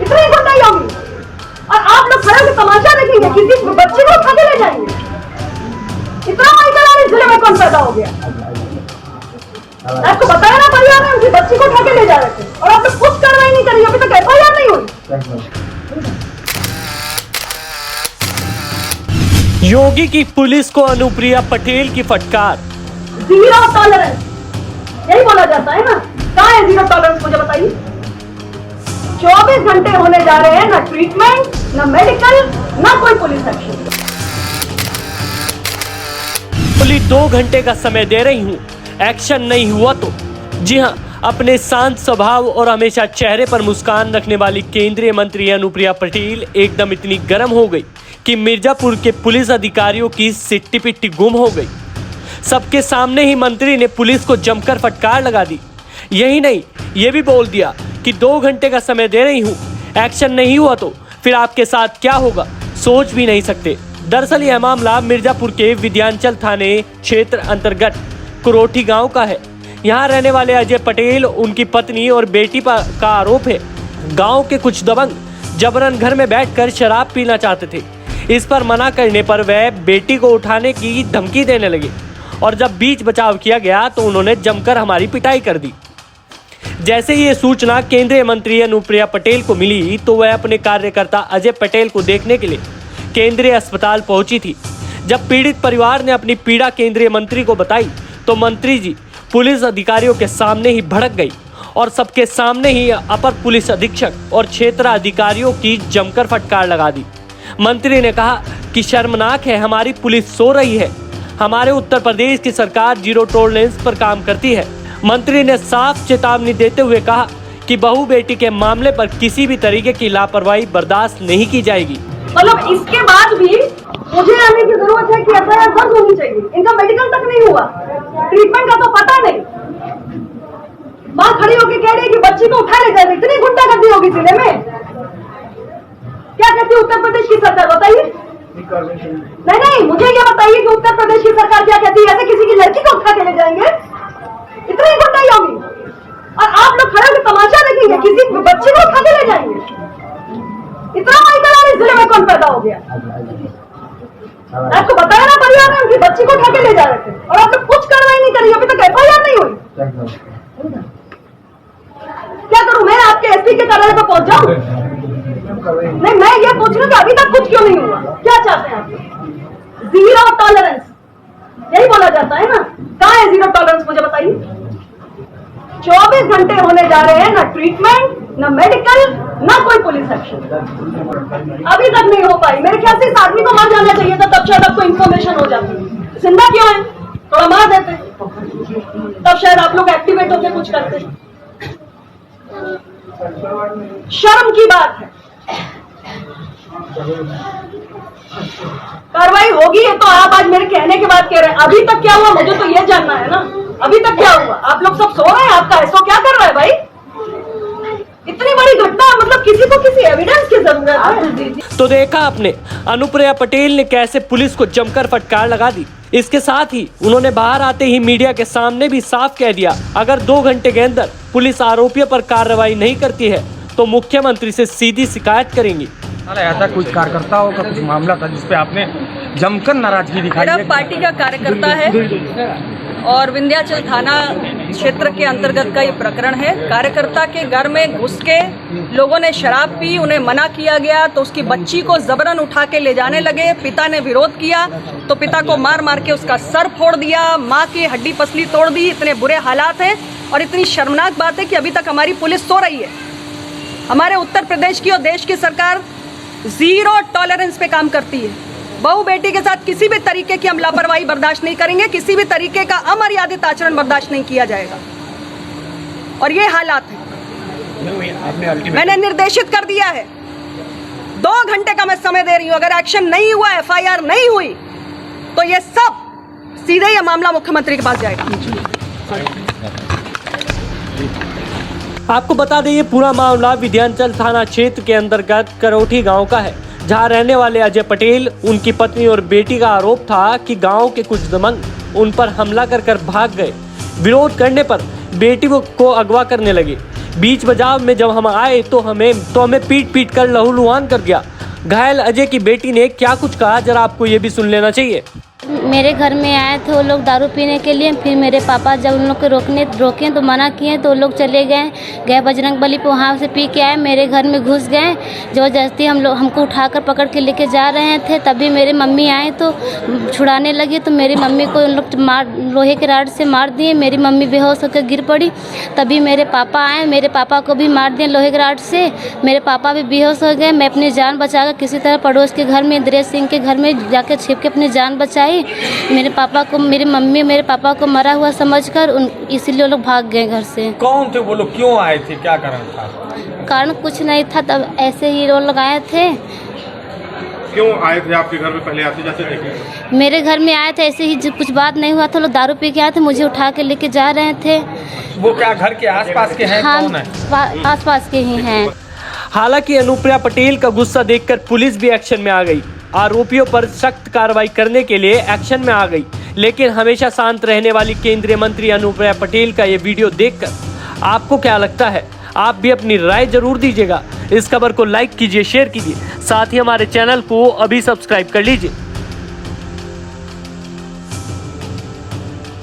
इतनी गुंडाई होगी और आप लोग खड़े होकर तमाशा देखेंगे, किसी बच्चे को उठा के ले जाएंगे। इतना माइकल जिले में कौन पैदा हो गया? आपको बताया ना, परिवार ने उनकी बच्ची को उठा के ले जा रहे थे और आप लोग कुछ कार्रवाई नहीं करी, अभी तक FIR नहीं हुई। योगी की पुलिस को अनुप्रिया पटेल की फटकार। जीरो टॉलरेंस, यही बोला जाता है ना। कहाँ है जीरो टॉलरेंस, मुझे बताइए। 24 घंटे होने जा रहे हैं, ना ट्रीटमेंट, ना मेडिकल, ना कोई पुलिस एक्शन। पुलिस 2 घंटे का समय दे रही हूँ, एक्शन नहीं हुआ तो। जी हाँ, अपने शांत स्वभाव और हमेशा चेहरे पर मुस्कान रखने वाली केंद्रीय मंत्री अनुप्रिया पटेल एकदम इतनी गर्म हो गई कि मिर्जापुर के पुलिस अधिकारियों की सिट्टी पिट्टी गुम हो गई। सबके सामने ही मंत्री ने पुलिस को जमकर फटकार लगा दी। यही नहीं, ये भी बोल दिया कि 2 घंटे का समय दे रही हूँ, एक्शन नहीं हुआ तो फिर आपके साथ क्या होगा, सोच भी नहीं सकते। दरअसल यह मामला मिर्जापुर के विद्यांचल थाने क्षेत्र अंतर्गत कुरोठी गांव का है। यहाँ रहने वाले अजय पटेल, उनकी पत्नी और बेटी का आरोप है गांव के कुछ दबंग जबरन घर में बैठकर शराब पीना चाहते थे। इस पर मना करने पर वह बेटी को उठाने की धमकी देने लगे और जब बीच बचाव किया गया तो उन्होंने जमकर हमारी पिटाई कर दी। जैसे ही ये सूचना केंद्रीय मंत्री अनुप्रिया पटेल को मिली तो वह अपने कार्यकर्ता अजय पटेल को देखने के लिए केंद्रीय अस्पताल पहुंची थी। जब पीड़ित परिवार ने अपनी पीड़ा केंद्रीय मंत्री को बताई तो मंत्री जी पुलिस अधिकारियों के सामने ही भड़क गई और सबके सामने ही अपर पुलिस अधीक्षक और क्षेत्र अधिकारियों की जमकर फटकार लगा दी। मंत्री ने कहा कि शर्मनाक है, हमारी पुलिस सो रही है। हमारे उत्तर प्रदेश की सरकार जीरो टॉलरेंस पर काम करती है। मंत्री ने साफ चेतावनी देते हुए कहा कि बहू बेटी के मामले पर किसी भी तरीके की लापरवाही बर्दाश्त नहीं की जाएगी। मतलब इसके बाद भी मुझे आने की जरूरत है कि FIR दर्ज होनी चाहिए। इनका मेडिकल तक नहीं हुआ, ट्रीटमेंट का तो पता नहीं। माँ खड़ी होकर कह रही है कि बच्ची को उठा ले जाए, इतनी गुंडागर्दी होगी जिले में। क्या कहती है उत्तर प्रदेश की सरकार, बताइए। नहीं, मुझे ये बताइए कि उत्तर प्रदेश की सरकार क्या कहती है? ऐसे किसी की लड़की को उठा के ले जाएंगे, इतनी गुंडाई होगी और आप लोग खड़े होकर तमाशा देखेंगे, किसी बच्ची को उठा के ले जाएंगे। इतना माइकल जिले में कौन पैदा हो गया? आपको बताया ना, परिवार ने उनकी बच्ची को उठा के ले जा रहे थे और आप लोग कुछ कार्रवाई नहीं करी, अभी तक FIR नहीं हुई। क्या करूं मैं, आपके SP के कार्यालय पर पहुंच जाऊं? नहीं, मैं ये पूछ रही हूँ कि अभी तक कुछ क्यों नहीं हुआ? क्या चाहते हैं आप? जीरो टॉलरेंस, यही बोला जाता है ना। कहाँ है जीरो टॉलरेंस, मुझे बताइए। 24 घंटे होने जा रहे हैं, ना ट्रीटमेंट, ना मेडिकल, ना कोई पुलिस एक्शन। अभी तक नहीं हो पाई। मेरे ख्याल से इस आदमी को मार जाना चाहिए था, तब शायद आपको इन्फॉर्मेशन हो जाती। जिंदा क्यों है? थोड़ा मार देते, तब शायद आप लोग एक्टिवेट होकर कुछ करते। शर्म की बात है। कार्रवाई होगी तो आप आज मेरे कहने के बाद कह रहे हैं। अभी तक क्या हुआ, मुझे तो ये जानना है ना। अभी तक क्या हुआ? आप लोग सब सो रहे हैं, आपका SO क्या कर रहा है भाई? इतनी बड़ी घटना, मतलब किसी को किसी एविडेंस की जरूरत है। तो देखा आपने अनुप्रिया पटेल ने कैसे पुलिस को जमकर फटकार लगा दी। इसके साथ ही उन्होंने बाहर आते ही मीडिया के सामने भी साफ कह दिया, अगर 2 घंटे के अंदर पुलिस आरोपियों पर कार्रवाई नहीं करती है तो मुख्यमंत्री से सीधी शिकायत करेंगी। ऐसा कुछ कार्यकर्ताओं का कुछ मामला था जिसपे आपने जमकर नाराजगी दिखाई है। पार्टी का कार्यकर्ता है और विंध्याचल थाना क्षेत्र के अंतर्गत का ये प्रकरण है। कार्यकर्ता के घर में घुस के लोगों ने शराब पी, उन्हें मना किया गया तो उसकी बच्ची को जबरन उठा के ले जाने लगे। पिता ने विरोध किया तो पिता को मार मार के उसका सर फोड़ दिया, माँ की हड्डी पसली तोड़ दी। इतने बुरे हालात हैं और इतनी शर्मनाक बात है कि अभी तक हमारी पुलिस सो रही है। हमारे उत्तर प्रदेश की और देश की सरकार जीरो टॉलरेंस पे काम करती है। बहू बेटी के साथ किसी भी तरीके की हम लापरवाही बर्दाश्त नहीं करेंगे, किसी भी तरीके का अमर्यादित आचरण बर्दाश्त नहीं किया जाएगा। और ये हालात है, मैंने निर्देशित कर दिया है, 2 घंटे का मैं समय दे रही हूं। अगर एक्शन नहीं हुआ, FIR नहीं हुई तो ये सब सीधे ये मामला मुख्यमंत्री के पास जाएगा। आपको बता दें ये पूरा मामला विद्यांचल थाना क्षेत्र के अंतर्गत करोठी गांव का है, जहां रहने वाले अजय पटेल, उनकी पत्नी और बेटी का आरोप था कि गांव के कुछ दबंग उन पर हमला कर भाग गए। विरोध करने पर बेटी को अगवा करने लगे। बीच बचाव में जब हम आए तो हमें पीट कर लहूलुहान कर गया। घायल अजय की बेटी ने क्या कुछ कहा, जरा आपको ये भी सुन लेना चाहिए। मेरे घर में आए थे वो लोग दारू पीने के लिए। फिर मेरे पापा जब उन लोग को रोके तो मना किए, तो वो लोग चले गए बजरंगबली पे, वहाँ से पी के आए, मेरे घर में घुस गए। ज़बरदस्ती हमको उठाकर पकड़ के लेके जा रहे थे। तभी मेरे मम्मी आए तो छुड़ाने लगे, तो मेरी मम्मी को उन लोग लोहे के राड से मार दिए। मेरी मम्मी बेहोश होकर गिर पड़ी। तभी मेरे पापा आए, मेरे पापा को भी मार दिए लोहे के राड से। मेरे पापा भी बेहोश हो गए। मैं अपनी जान बचाकर किसी तरह पड़ोस के घर में, इंद्रेश सिंह के घर में जाकर छिप के अपनी जान बचाई। मेरे पापा को, मेरी मम्मी मेरे पापा को मरा हुआ समझकर इसीलिए वो लोग भाग गए घर से। कौन थे वो लोग, क्यों आए थे, क्या कारण था? कारण कुछ नहीं था, तब ऐसे ही वो लोग आए थे। क्यों आए थे आपके घर में? पहले आते जाते देखे? मेरे घर में आए थे ऐसे ही, कुछ बात नहीं हुआ था। लोग दारू पी के आए थे, मुझे उठा के लेके जा रहे थे। वो क्या घर के आसपास के हैं? हाँ, कौन है? आसपास के ही हैं। हालांकि अनुप्रिया पटेल का गुस्सा देखकर पुलिस भी एक्शन में आ गई, आरोपियों पर सख्त कार्रवाई करने के लिए एक्शन में आ गई। लेकिन हमेशा शांत रहने वाली केंद्रीय मंत्री अनुप्रिया पटेल का ये वीडियो देखकर आपको क्या लगता है? आप भी अपनी राय जरूर दीजिएगा। इस खबर को लाइक कीजिए, शेयर कीजिए, साथ ही हमारे चैनल को अभी सब्सक्राइब कर लीजिए।